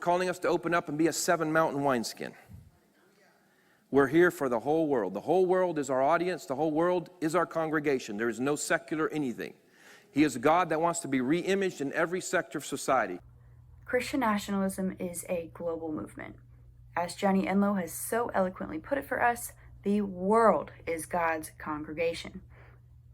calling us to open up and be a 7-mountain wineskin. We're here for the whole world. The whole world is our audience. The whole world is our congregation. There is no secular anything. He is a God that wants to be re-imaged in every sector of society. Christian nationalism is a global movement. As Johnny Enlow has so eloquently put it for us, the world is God's congregation.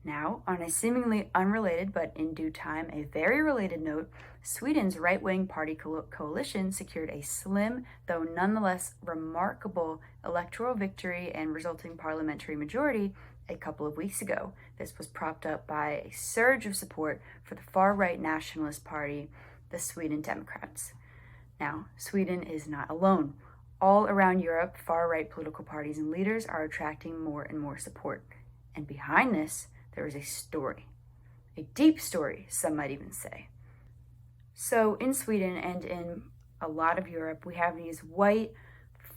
Now, on a seemingly unrelated but in due time a very related note, Sweden's right-wing party coalition secured a slim, though nonetheless remarkable, electoral victory and resulting parliamentary majority a couple of weeks ago. This was propped up by a surge of support for the far-right nationalist party, the Sweden Democrats. Now, Sweden is not alone. All around Europe, far-right political parties and leaders are attracting more and more support. And behind this, there is a story. A deep story, some might even say. So in Sweden and in a lot of Europe, we have these white,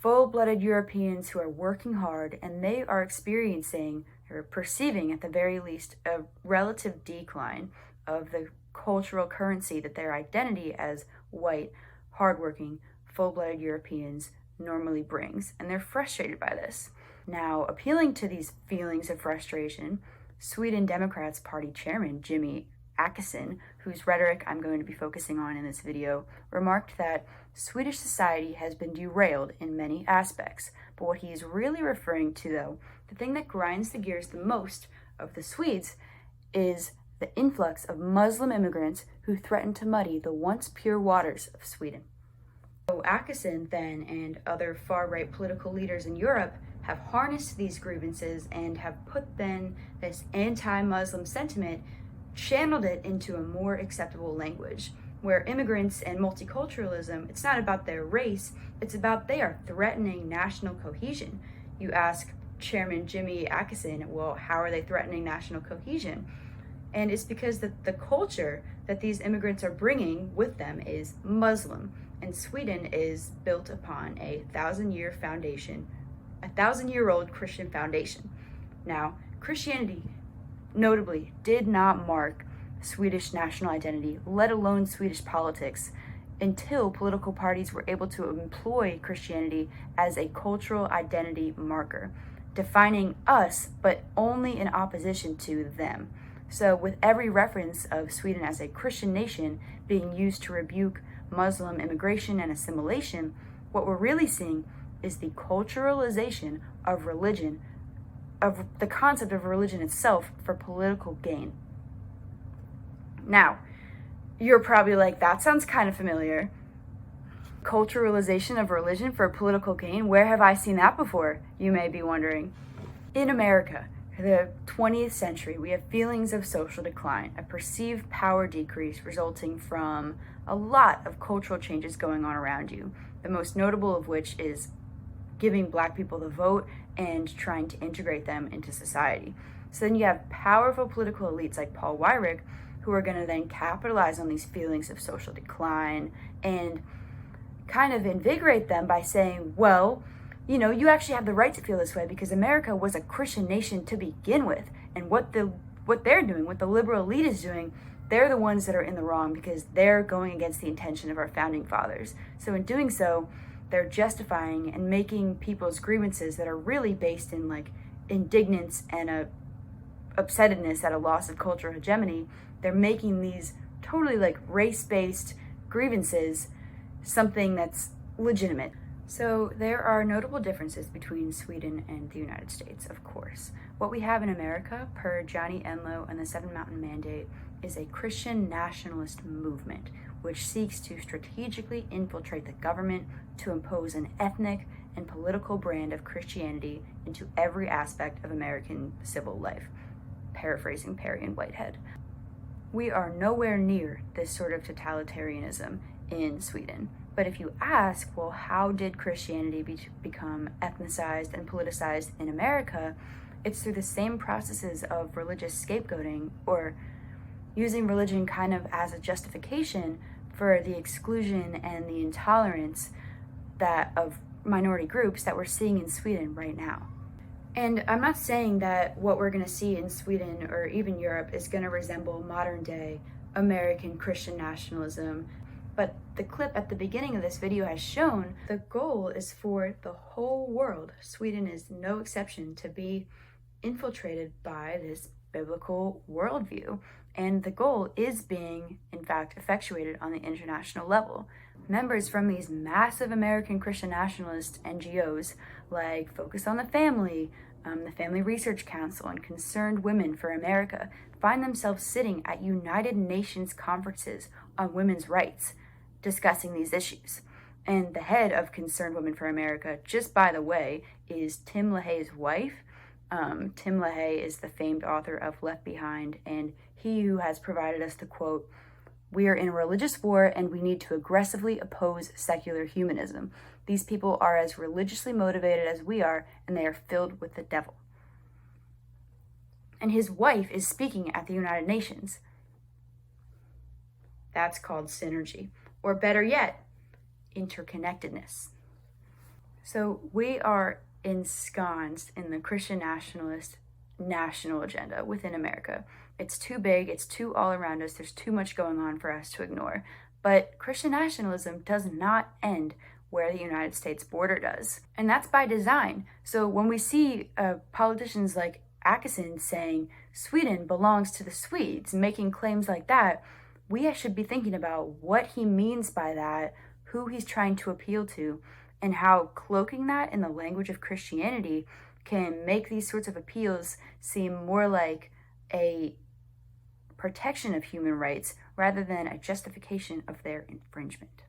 full-blooded Europeans who are working hard, and they are experiencing, or perceiving at the very least, a relative decline of the cultural currency that their identity as white, hardworking, full-blooded Europeans normally brings, and they're frustrated by this. Now, appealing to these feelings of frustration, Sweden Democrats Party Chairman Jimmy Åkesson, whose rhetoric I'm going to be focusing on in this video, remarked that Swedish society has been derailed in many aspects, but what he is really referring to, though, the thing that grinds the gears the most of the Swedes is the influx of Muslim immigrants who threaten to muddy the once pure waters of Sweden. So Åkesson then and other far-right political leaders in Europe have harnessed these grievances and have put then this anti-Muslim sentiment, channeled it into a more acceptable language, where immigrants and multiculturalism, it's not about their race, it's about they are threatening national cohesion. You ask Chairman Jimmy Åkesson, well, how are they threatening national cohesion? And it's because the culture that these immigrants are bringing with them is Muslim, and Sweden is built upon a 1,000-year-old Christian foundation. Now, Christianity notably did not mark Swedish national identity, let alone Swedish politics, until political parties were able to employ Christianity as a cultural identity marker, defining us, but only in opposition to them. So with every reference of Sweden as a Christian nation being used to rebuke Muslim immigration and assimilation, what we're really seeing is the culturalization of religion, of the concept of religion itself for political gain. Now, you're probably like, that sounds kind of familiar. Culturalization of religion for political gain? Where have I seen that before? You may be wondering. In America, the 20th century, we have feelings of social decline, a perceived power decrease resulting from a lot of cultural changes going on around you, the most notable of which is giving Black people the vote and trying to integrate them into society. So then you have powerful political elites like Paul Weyrich, who are going to then capitalize on these feelings of social decline and kind of invigorate them by saying, well, you know, you actually have the right to feel this way because America was a Christian nation to begin with. And what they're doing, what the liberal elite is doing, they're the ones that are in the wrong because they're going against the intention of our founding fathers. So in doing so, they're justifying and making people's grievances that are really based in like indignance and a upsetness at a loss of cultural hegemony. They're making these totally like race-based grievances something that's legitimate. So there are notable differences between Sweden and the United States, of course. What we have in America, per Johnny Enlow and the Seven Mountain Mandate, is a Christian nationalist movement, which seeks to strategically infiltrate the government to impose an ethnic and political brand of Christianity into every aspect of American civil life. Paraphrasing Perry and Whitehead. We are nowhere near this sort of totalitarianism in Sweden. But if you ask, well, how did Christianity become ethnicized and politicized in America? It's through the same processes of religious scapegoating, or using religion kind of as a justification for the exclusion and the intolerance that of minority groups that we're seeing in Sweden right now. And I'm not saying that what we're going to see in Sweden or even Europe is going to resemble modern day American Christian nationalism. But the clip at the beginning of this video has shown the goal is for the whole world, Sweden is no exception, to be infiltrated by this biblical worldview. And the goal is being, in fact, effectuated on the international level. Members from these massive American Christian nationalist NGOs like Focus on the Family, the Family Research Council, and Concerned Women for America find themselves sitting at United Nations conferences on women's rights, discussing these issues. And the head of Concerned Women for America, just by the way, is Tim LaHaye's wife. Tim LaHaye is the famed author of Left Behind, and he who has provided us the quote, "We are in a religious war and we need to aggressively oppose secular humanism. These people are as religiously motivated as we are, and they are filled with the devil." And his wife is speaking at the United Nations. That's called synergy, or better yet, interconnectedness. So we are ensconced in the Christian nationalist national agenda within America. It's too big, it's too all around us, there's too much going on for us to ignore. But Christian nationalism does not end where the United States border does. And that's by design. So when we see politicians like Akeson saying Sweden belongs to the Swedes, making claims like that, we should be thinking about what he means by that, who he's trying to appeal to, and how cloaking that in the language of Christianity can make these sorts of appeals seem more like a protection of human rights rather than a justification of their infringement.